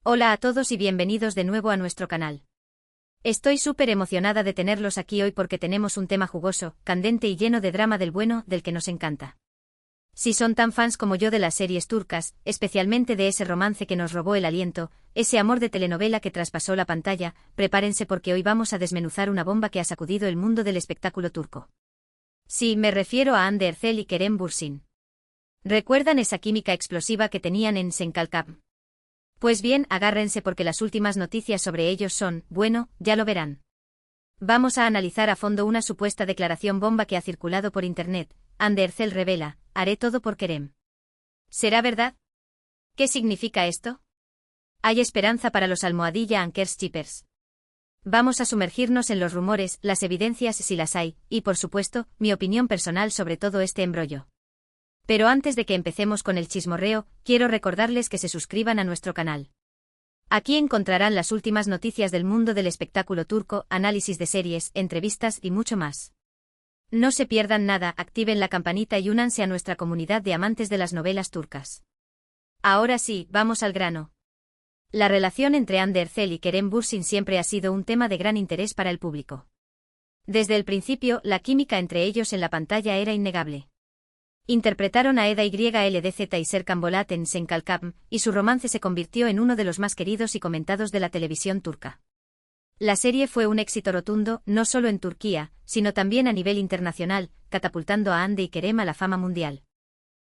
Hola a todos y bienvenidos de nuevo a nuestro canal. Estoy súper emocionada de tenerlos aquí hoy porque tenemos un tema jugoso, candente y lleno de drama del bueno, del que nos encanta. Si son tan fans como yo de las series turcas, especialmente de ese romance que nos robó el aliento, ese amor de telenovela que traspasó la pantalla, prepárense porque hoy vamos a desmenuzar una bomba que ha sacudido el mundo del espectáculo turco. Sí, me refiero a Hande Erçel y Kerem Bürsin. ¿Recuerdan esa química explosiva que tenían en Senkalkam? Pues bien, agárrense porque las últimas noticias sobre ellos son, bueno, ya lo verán. Vamos a analizar a fondo una supuesta declaración bomba que ha circulado por internet. Hande Erçel revela, haré todo por Kerem. ¿Será verdad? ¿Qué significa esto? Hay esperanza para los Almohadilla Ankers. Vamos a sumergirnos en los rumores, las evidencias si las hay, y por supuesto, mi opinión personal sobre todo este embrollo. Pero antes de que empecemos con el chismorreo, quiero recordarles que se suscriban a nuestro canal. Aquí encontrarán las últimas noticias del mundo del espectáculo turco, análisis de series, entrevistas y mucho más. No se pierdan nada, activen la campanita y únanse a nuestra comunidad de amantes de las novelas turcas. Ahora sí, vamos al grano. La relación entre Hande Erçel y Kerem Bürsin siempre ha sido un tema de gran interés para el público. Desde el principio, la química entre ellos en la pantalla era innegable. Interpretaron a Eda YLDZ y Serkan Bolat en Senkalkam, y su romance se convirtió en uno de los más queridos y comentados de la televisión turca. La serie fue un éxito rotundo, no solo en Turquía, sino también a nivel internacional, catapultando a Hande y Kerem a la fama mundial.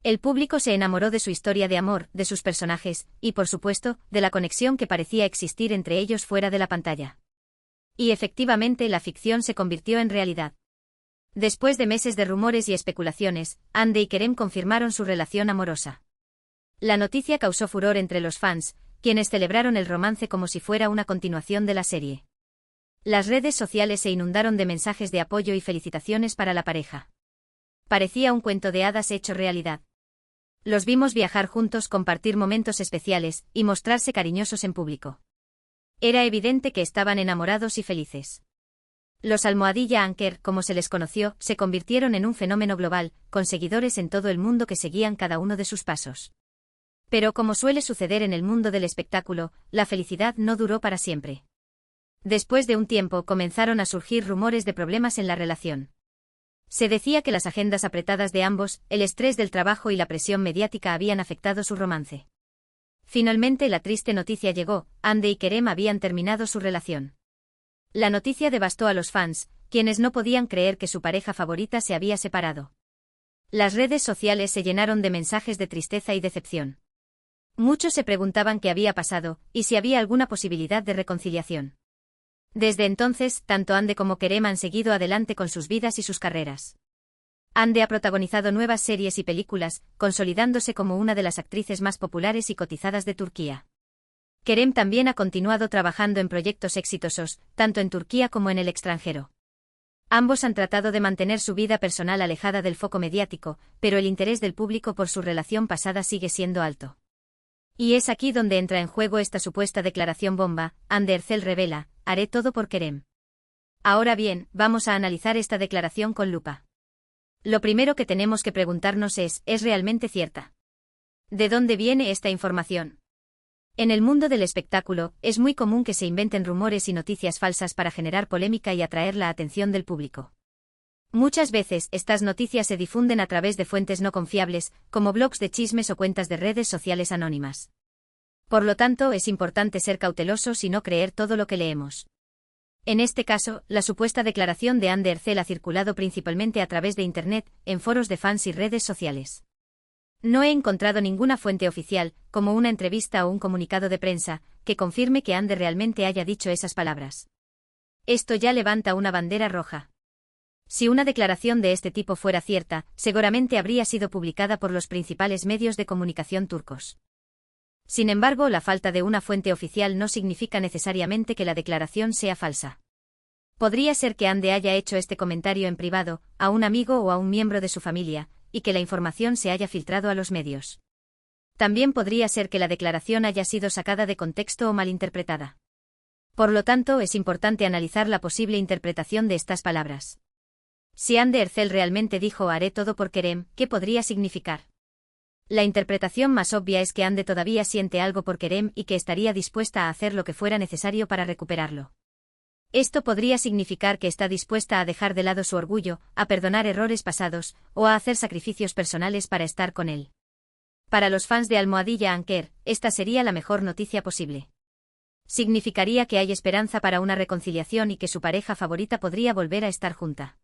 El público se enamoró de su historia de amor, de sus personajes, y por supuesto, de la conexión que parecía existir entre ellos fuera de la pantalla. Y efectivamente la ficción se convirtió en realidad. Después de meses de rumores y especulaciones, Hande y Kerem confirmaron su relación amorosa. La noticia causó furor entre los fans, quienes celebraron el romance como si fuera una continuación de la serie. Las redes sociales se inundaron de mensajes de apoyo y felicitaciones para la pareja. Parecía un cuento de hadas hecho realidad. Los vimos viajar juntos, compartir momentos especiales, y mostrarse cariñosos en público. Era evidente que estaban enamorados y felices. Los Almohadilla Anker, como se les conoció, se convirtieron en un fenómeno global, con seguidores en todo el mundo que seguían cada uno de sus pasos. Pero como suele suceder en el mundo del espectáculo, la felicidad no duró para siempre. Después de un tiempo comenzaron a surgir rumores de problemas en la relación. Se decía que las agendas apretadas de ambos, el estrés del trabajo y la presión mediática habían afectado su romance. Finalmente la triste noticia llegó, Hande y Kerem habían terminado su relación. La noticia devastó a los fans, quienes no podían creer que su pareja favorita se había separado. Las redes sociales se llenaron de mensajes de tristeza y decepción. Muchos se preguntaban qué había pasado, y si había alguna posibilidad de reconciliación. Desde entonces, tanto Hande como Kerem han seguido adelante con sus vidas y sus carreras. Hande ha protagonizado nuevas series y películas, consolidándose como una de las actrices más populares y cotizadas de Turquía. Kerem también ha continuado trabajando en proyectos exitosos, tanto en Turquía como en el extranjero. Ambos han tratado de mantener su vida personal alejada del foco mediático, pero el interés del público por su relación pasada sigue siendo alto. Y es aquí donde entra en juego esta supuesta declaración bomba. Hande Erçel revela, haré todo por Kerem. Ahora bien, vamos a analizar esta declaración con lupa. Lo primero que tenemos que preguntarnos ¿es realmente cierta? ¿De dónde viene esta información? En el mundo del espectáculo, es muy común que se inventen rumores y noticias falsas para generar polémica y atraer la atención del público. Muchas veces, estas noticias se difunden a través de fuentes no confiables, como blogs de chismes o cuentas de redes sociales anónimas. Por lo tanto, es importante ser cautelosos y no creer todo lo que leemos. En este caso, la supuesta declaración de Hande Erçel ha circulado principalmente a través de Internet, en foros de fans y redes sociales. No he encontrado ninguna fuente oficial, como una entrevista o un comunicado de prensa, que confirme que Hande realmente haya dicho esas palabras. Esto ya levanta una bandera roja. Si una declaración de este tipo fuera cierta, seguramente habría sido publicada por los principales medios de comunicación turcos. Sin embargo, la falta de una fuente oficial no significa necesariamente que la declaración sea falsa. Podría ser que Hande haya hecho este comentario en privado, a un amigo o a un miembro de su familia, y que la información se haya filtrado a los medios. También podría ser que la declaración haya sido sacada de contexto o malinterpretada. Por lo tanto, es importante analizar la posible interpretación de estas palabras. Si Hande Erçel realmente dijo haré todo por Kerem, ¿qué podría significar? La interpretación más obvia es que Ande todavía siente algo por Kerem y que estaría dispuesta a hacer lo que fuera necesario para recuperarlo. Esto podría significar que está dispuesta a dejar de lado su orgullo, a perdonar errores pasados, o a hacer sacrificios personales para estar con él. Para los fans de Almohadilla Anker, esta sería la mejor noticia posible. Significaría que hay esperanza para una reconciliación y que su pareja favorita podría volver a estar junta.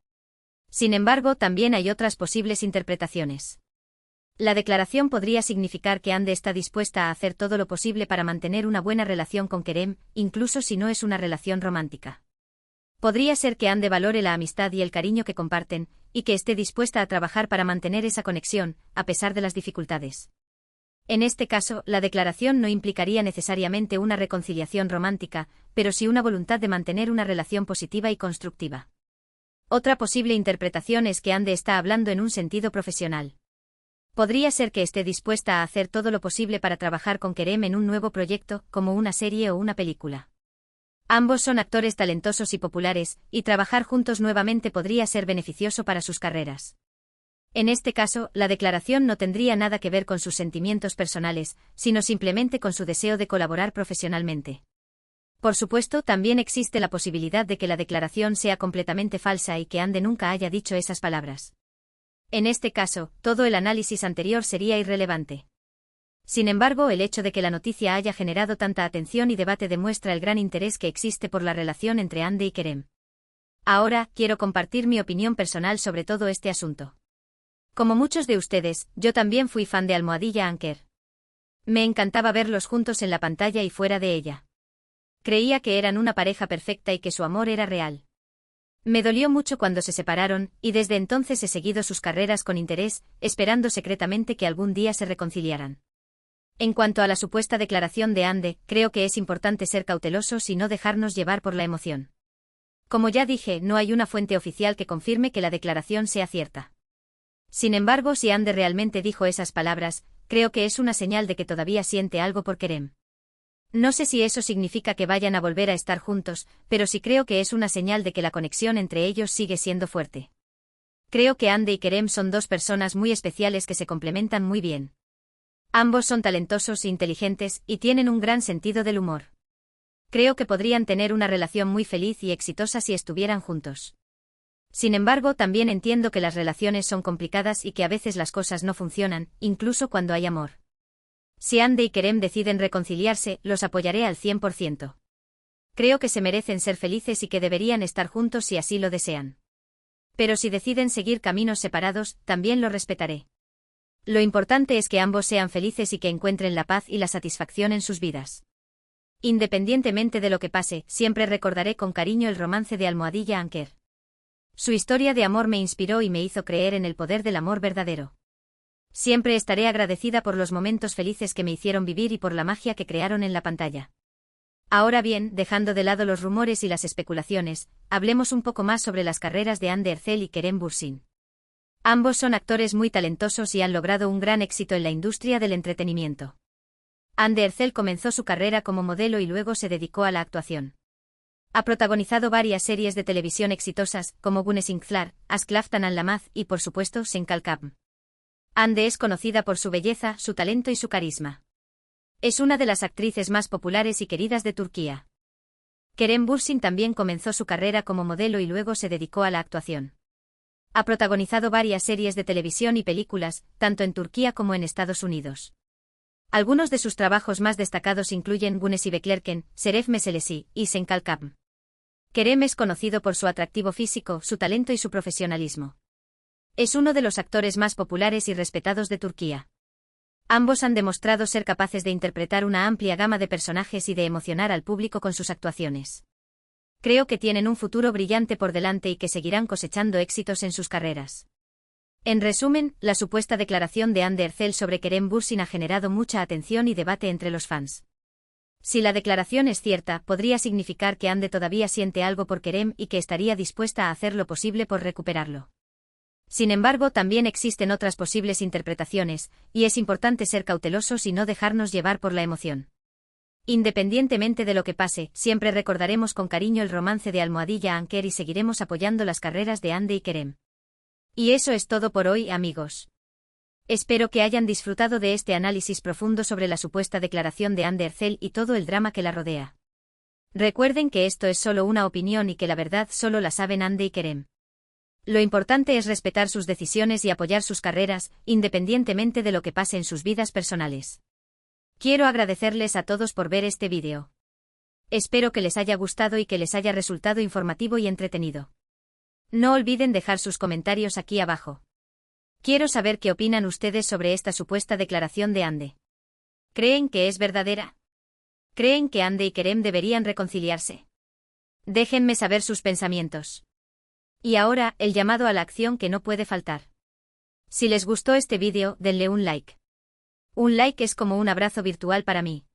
Sin embargo, también hay otras posibles interpretaciones. La declaración podría significar que Ande está dispuesta a hacer todo lo posible para mantener una buena relación con Kerem, incluso si no es una relación romántica. Podría ser que Ande valore la amistad y el cariño que comparten, y que esté dispuesta a trabajar para mantener esa conexión, a pesar de las dificultades. En este caso, la declaración no implicaría necesariamente una reconciliación romántica, pero sí una voluntad de mantener una relación positiva y constructiva. Otra posible interpretación es que Ande está hablando en un sentido profesional. Podría ser que esté dispuesta a hacer todo lo posible para trabajar con Kerem en un nuevo proyecto, como una serie o una película. Ambos son actores talentosos y populares, y trabajar juntos nuevamente podría ser beneficioso para sus carreras. En este caso, la declaración no tendría nada que ver con sus sentimientos personales, sino simplemente con su deseo de colaborar profesionalmente. Por supuesto, también existe la posibilidad de que la declaración sea completamente falsa y que Ande nunca haya dicho esas palabras. En este caso, todo el análisis anterior sería irrelevante. Sin embargo, el hecho de que la noticia haya generado tanta atención y debate demuestra el gran interés que existe por la relación entre Ande y Kerem. Ahora, quiero compartir mi opinión personal sobre todo este asunto. Como muchos de ustedes, yo también fui fan de Almohadilla Anker. Me encantaba verlos juntos en la pantalla y fuera de ella. Creía que eran una pareja perfecta y que su amor era real. Me dolió mucho cuando se separaron, y desde entonces he seguido sus carreras con interés, esperando secretamente que algún día se reconciliaran. En cuanto a la supuesta declaración de Ande, creo que es importante ser cautelosos y no dejarnos llevar por la emoción. Como ya dije, no hay una fuente oficial que confirme que la declaración sea cierta. Sin embargo, si Ande realmente dijo esas palabras, creo que es una señal de que todavía siente algo por Kerem. No sé si eso significa que vayan a volver a estar juntos, pero sí creo que es una señal de que la conexión entre ellos sigue siendo fuerte. Creo que Ande y Kerem son dos personas muy especiales que se complementan muy bien. Ambos son talentosos, inteligentes, y tienen un gran sentido del humor. Creo que podrían tener una relación muy feliz y exitosa si estuvieran juntos. Sin embargo, también entiendo que las relaciones son complicadas y que a veces las cosas no funcionan, incluso cuando hay amor. Si Ande y Kerem deciden reconciliarse, los apoyaré al 100%. Creo que se merecen ser felices y que deberían estar juntos si así lo desean. Pero si deciden seguir caminos separados, también lo respetaré. Lo importante es que ambos sean felices y que encuentren la paz y la satisfacción en sus vidas. Independientemente de lo que pase, siempre recordaré con cariño el romance de Almohadilla Anker. Su historia de amor me inspiró y me hizo creer en el poder del amor verdadero. Siempre estaré agradecida por los momentos felices que me hicieron vivir y por la magia que crearon en la pantalla. Ahora bien, dejando de lado los rumores y las especulaciones, hablemos un poco más sobre las carreras de Ande Erzel y Kerem Bürsin. Ambos son actores muy talentosos y han logrado un gran éxito en la industria del entretenimiento. Ande Erzel comenzó su carrera como modelo y luego se dedicó a la actuación. Ha protagonizado varias series de televisión exitosas, como Gunes Ingzlar, Asklaftan an Lamaz y por supuesto Senkalkam. Ande es conocida por su belleza, su talento y su carisma. Es una de las actrices más populares y queridas de Turquía. Kerem Bürsin también comenzó su carrera como modelo y luego se dedicó a la actuación. Ha protagonizado varias series de televisión y películas, tanto en Turquía como en Estados Unidos. Algunos de sus trabajos más destacados incluyen Güneşi Beklerken, Şeref Meselesi y Senkalkam. Kerem es conocido por su atractivo físico, su talento y su profesionalismo. Es uno de los actores más populares y respetados de Turquía. Ambos han demostrado ser capaces de interpretar una amplia gama de personajes y de emocionar al público con sus actuaciones. Creo que tienen un futuro brillante por delante y que seguirán cosechando éxitos en sus carreras. En resumen, la supuesta declaración de Ande Erzel sobre Kerem Bürsin ha generado mucha atención y debate entre los fans. Si la declaración es cierta, podría significar que Ande todavía siente algo por Kerem y que estaría dispuesta a hacer lo posible por recuperarlo. Sin embargo, también existen otras posibles interpretaciones, y es importante ser cautelosos y no dejarnos llevar por la emoción. Independientemente de lo que pase, siempre recordaremos con cariño el romance de Almohadilla Anker y seguiremos apoyando las carreras de Ande y Kerem. Y eso es todo por hoy, amigos. Espero que hayan disfrutado de este análisis profundo sobre la supuesta declaración de Ande Ercel y todo el drama que la rodea. Recuerden que esto es solo una opinión y que la verdad solo la saben Ande y Kerem. Lo importante es respetar sus decisiones y apoyar sus carreras, independientemente de lo que pase en sus vidas personales. Quiero agradecerles a todos por ver este vídeo. Espero que les haya gustado y que les haya resultado informativo y entretenido. No olviden dejar sus comentarios aquí abajo. Quiero saber qué opinan ustedes sobre esta supuesta declaración de Ande. ¿Creen que es verdadera? ¿Creen que Ande y Kerem deberían reconciliarse? Déjenme saber sus pensamientos. Y ahora, el llamado a la acción que no puede faltar. Si les gustó este vídeo, denle un like. Un like es como un abrazo virtual para mí.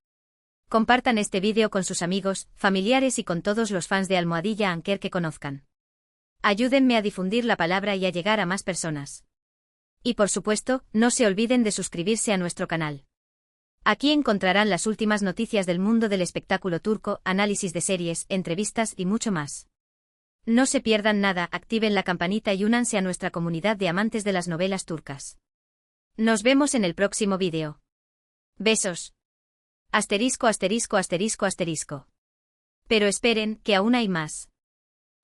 Compartan este vídeo con sus amigos, familiares y con todos los fans de Almohadilla Anker que conozcan. Ayúdenme a difundir la palabra y a llegar a más personas. Y por supuesto, no se olviden de suscribirse a nuestro canal. Aquí encontrarán las últimas noticias del mundo del espectáculo turco, análisis de series, entrevistas y mucho más. No se pierdan nada, activen la campanita y únanse a nuestra comunidad de amantes de las novelas turcas. Nos vemos en el próximo vídeo. Besos. Asterisco, asterisco, asterisco, asterisco. Pero esperen, que aún hay más.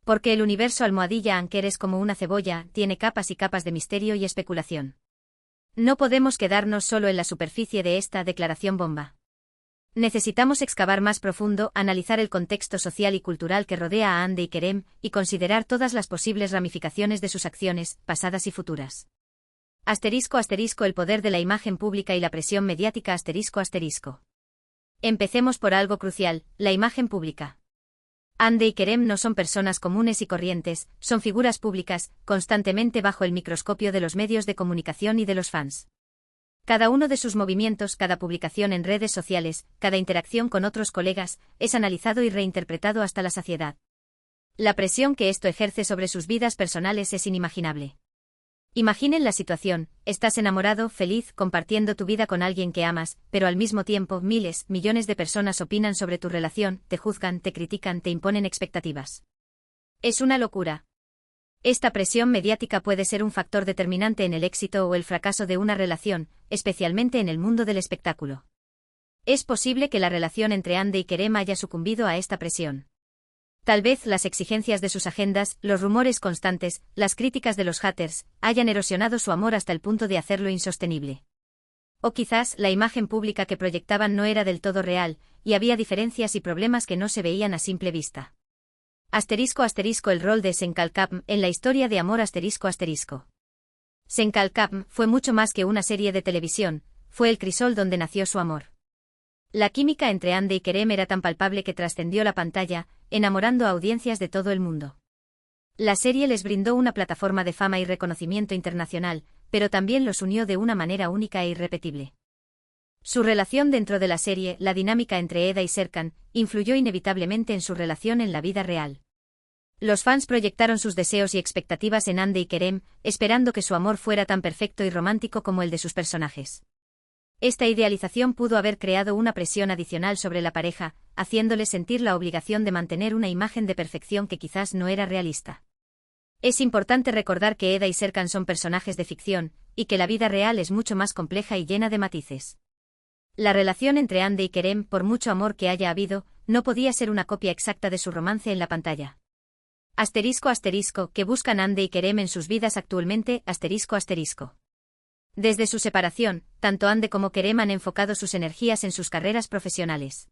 Porque el universo Almohadilla Anker es como una cebolla, tiene capas y capas de misterio y especulación. No podemos quedarnos solo en la superficie de esta declaración bomba. Necesitamos excavar más profundo, analizar el contexto social y cultural que rodea a Ande y Kerem, y considerar todas las posibles ramificaciones de sus acciones, pasadas y futuras. Asterisco, asterisco, el poder de la imagen pública y la presión mediática, asterisco, asterisco. Empecemos por algo crucial, la imagen pública. Ande y Kerem no son personas comunes y corrientes, son figuras públicas, constantemente bajo el microscopio de los medios de comunicación y de los fans. Cada uno de sus movimientos, cada publicación en redes sociales, cada interacción con otros colegas, es analizado y reinterpretado hasta la saciedad. La presión que esto ejerce sobre sus vidas personales es inimaginable. Imaginen la situación, estás enamorado, feliz, compartiendo tu vida con alguien que amas, pero al mismo tiempo miles, millones de personas opinan sobre tu relación, te juzgan, te critican, te imponen expectativas. Es una locura. Esta presión mediática puede ser un factor determinante en el éxito o el fracaso de una relación, especialmente en el mundo del espectáculo. Es posible que la relación entre Ande y Kerem haya sucumbido a esta presión. Tal vez las exigencias de sus agendas, los rumores constantes, las críticas de los haters, hayan erosionado su amor hasta el punto de hacerlo insostenible. O quizás la imagen pública que proyectaban no era del todo real, y había diferencias y problemas que no se veían a simple vista. Asterisco, asterisco, el rol de Senkalkapm en la historia de amor, asterisco, asterisco. Senkalkapm fue mucho más que una serie de televisión, fue el crisol donde nació su amor. La química entre Ande y Kerem era tan palpable que trascendió la pantalla, enamorando a audiencias de todo el mundo. La serie les brindó una plataforma de fama y reconocimiento internacional, pero también los unió de una manera única e irrepetible. Su relación dentro de la serie, la dinámica entre Eda y Serkan, influyó inevitablemente en su relación en la vida real. Los fans proyectaron sus deseos y expectativas en Ande y Kerem, esperando que su amor fuera tan perfecto y romántico como el de sus personajes. Esta idealización pudo haber creado una presión adicional sobre la pareja, haciéndoles sentir la obligación de mantener una imagen de perfección que quizás no era realista. Es importante recordar que Eda y Serkan son personajes de ficción, y que la vida real es mucho más compleja y llena de matices. La relación entre Ande y Kerem, por mucho amor que haya habido, no podía ser una copia exacta de su romance en la pantalla. Asterisco, asterisco, que buscan Ande y Kerem en sus vidas actualmente, asterisco, asterisco. Desde su separación, tanto Ande como Kerem han enfocado sus energías en sus carreras profesionales.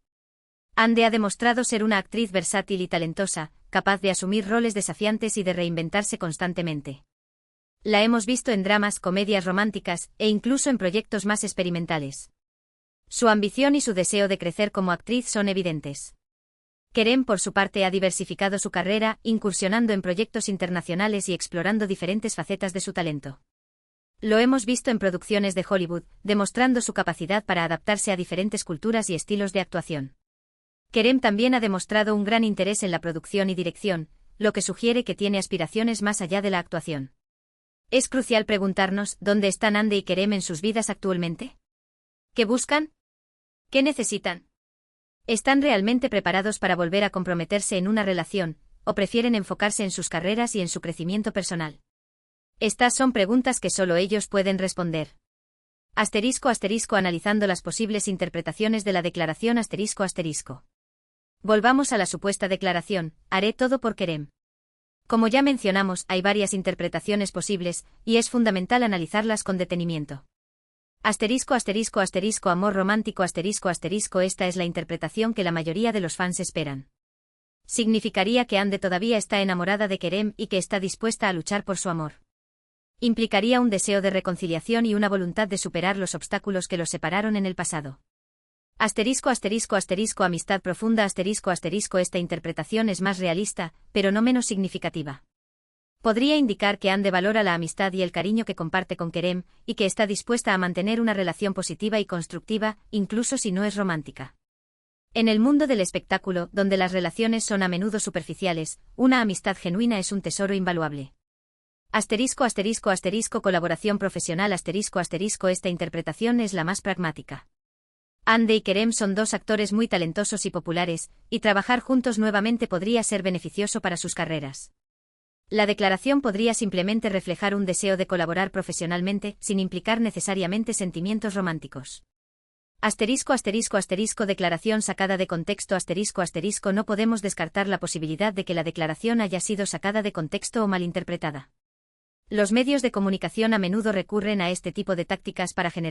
Ande ha demostrado ser una actriz versátil y talentosa, capaz de asumir roles desafiantes y de reinventarse constantemente. La hemos visto en dramas, comedias románticas, e incluso en proyectos más experimentales. Su ambición y su deseo de crecer como actriz son evidentes. Kerem, por su parte, ha diversificado su carrera, incursionando en proyectos internacionales y explorando diferentes facetas de su talento. Lo hemos visto en producciones de Hollywood, demostrando su capacidad para adaptarse a diferentes culturas y estilos de actuación. Kerem también ha demostrado un gran interés en la producción y dirección, lo que sugiere que tiene aspiraciones más allá de la actuación. Es crucial preguntarnos, ¿dónde están Ande y Kerem en sus vidas actualmente? ¿Qué buscan? ¿Qué necesitan? ¿Están realmente preparados para volver a comprometerse en una relación, o prefieren enfocarse en sus carreras y en su crecimiento personal? Estas son preguntas que solo ellos pueden responder. Asterisco asterisco analizando las posibles interpretaciones de la declaración asterisco asterisco. Volvamos a la supuesta declaración, haré todo por Kerem. Como ya mencionamos, hay varias interpretaciones posibles, y es fundamental analizarlas con detenimiento. Asterisco asterisco asterisco amor romántico asterisco asterisco esta es la interpretación que la mayoría de los fans esperan. Significaría que Ande todavía está enamorada de Kerem y que está dispuesta a luchar por su amor. Implicaría un deseo de reconciliación y una voluntad de superar los obstáculos que los separaron en el pasado. Asterisco asterisco asterisco amistad profunda asterisco asterisco esta interpretación es más realista, pero no menos significativa. Podría indicar que Ande valora la amistad y el cariño que comparte con Kerem, y que está dispuesta a mantener una relación positiva y constructiva, incluso si no es romántica. En el mundo del espectáculo, donde las relaciones son a menudo superficiales, una amistad genuina es un tesoro invaluable. Asterisco asterisco asterisco colaboración profesional asterisco asterisco esta interpretación es la más pragmática. Ande y Kerem son dos actores muy talentosos y populares, y trabajar juntos nuevamente podría ser beneficioso para sus carreras. La declaración podría simplemente reflejar un deseo de colaborar profesionalmente, sin implicar necesariamente sentimientos románticos. Asterisco asterisco asterisco declaración sacada de contexto asterisco asterisco no podemos descartar la posibilidad de que la declaración haya sido sacada de contexto o malinterpretada. Los medios de comunicación a menudo recurren a este tipo de tácticas para generar